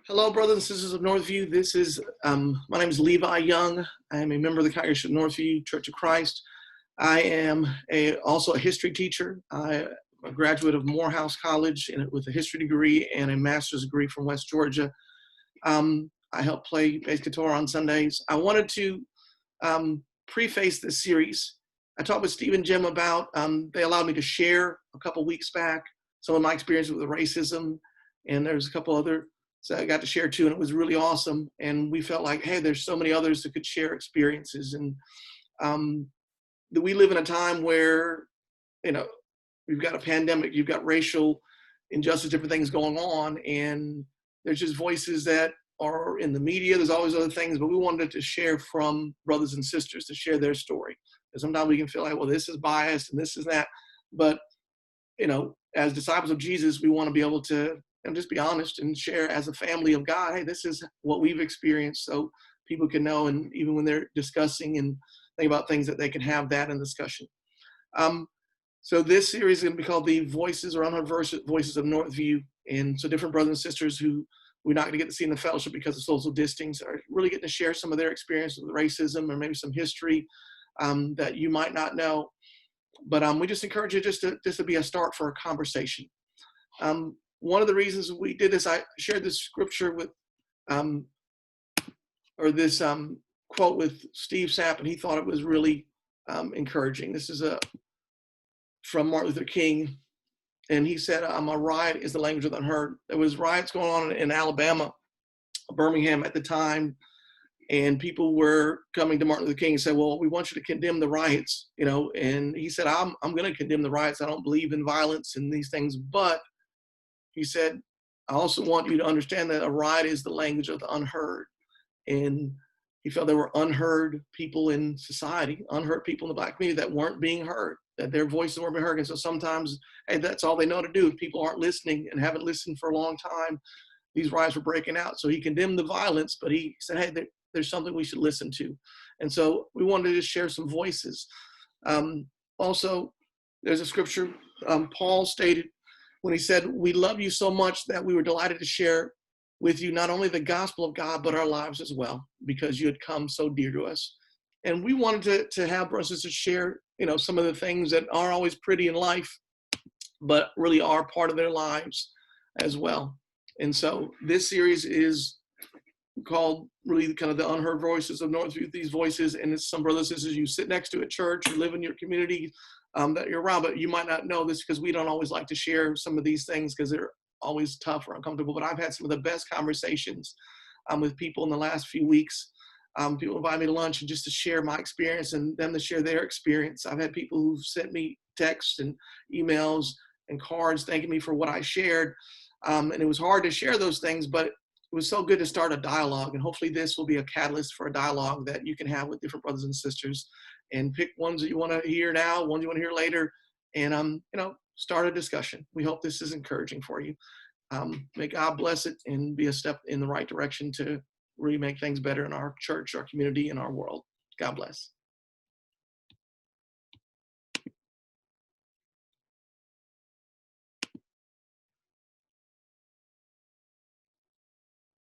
Hello, brothers and sisters of Northview. My name is Levi Young. I am a member of the congregation of Northview Church of Christ. I am also a history teacher. I'm a graduate of Morehouse College with a history degree and a master's degree from West Georgia. I help play bass guitar on Sundays. I wanted to preface this series. I talked with Steve and Jim about, they allowed me to share a couple weeks back some of my experience with racism, and there's a couple other so I got to share too, and it was really awesome. And we felt like, hey, there's so many others that could share experiences. And we live in a time where, we've got a pandemic, you've got racial injustice, different things going on, and there's just voices that are in the media. There's always other things, but we wanted to share from brothers and sisters to share their story. And sometimes we can feel like, well, this is biased and this is that. But, as disciples of Jesus, we want to be able to and just be honest and share as a family of God, hey, this is what we've experienced, so people can know, and even when they're discussing and think about things, that they can have that in discussion. So this series is going to be called The Voices or Unheard Voices of Northview, and so different brothers and sisters who we're not going to get to see in the fellowship because of social distancing are really getting to share some of their experience with racism or maybe some history that you might not know. But we just encourage you just to be a start for a conversation. One of the reasons we did this, I shared this scripture with, this quote with Steve Sapp, and he thought it was really encouraging. This is from Martin Luther King, and he said, "A riot is the language of the unheard." There was riots going on in Alabama, Birmingham at the time, and people were coming to Martin Luther King and said, "Well, we want you to condemn the riots," And he said, "I'm going to condemn the riots. I don't believe in violence and these things, but," he said, "I also want you to understand that a riot is the language of the unheard." And he felt there were unheard people in society, unheard people in the Black community that weren't being heard, that their voices weren't being heard. And so sometimes, hey, that's all they know to do. If people aren't listening and haven't listened for a long time, these riots were breaking out. So he condemned the violence, but he said, hey, there's something we should listen to. And so we wanted to just share some voices. Also, there's a scripture Paul stated, when he said, "We love you so much that we were delighted to share with you not only the gospel of God, but our lives as well, because you had come so dear to us." And we wanted to have brothers to share, some of the things that aren't always pretty in life, but really are part of their lives as well. And so this series is called really kind of the unheard voices of Northview, these voices. And it's some brothers and sisters you sit next to at church, you live in your community, that you're around, but you might not know this because we don't always like to share some of these things because they're always tough or uncomfortable. But I've had some of the best conversations with people in the last few weeks. People invite me to lunch and just to share my experience and them to share their experience. I've had people who've sent me texts and emails and cards thanking me for what I shared. And it was hard to share those things, but it was so good to start a dialogue. And hopefully this will be a catalyst for a dialogue that you can have with different brothers and sisters, and pick ones that you want to hear now, ones you want to hear later, and start a discussion. We hope this is encouraging for you. May God bless it and be a step in the right direction to really make things better in our church, our community, and our world. God bless.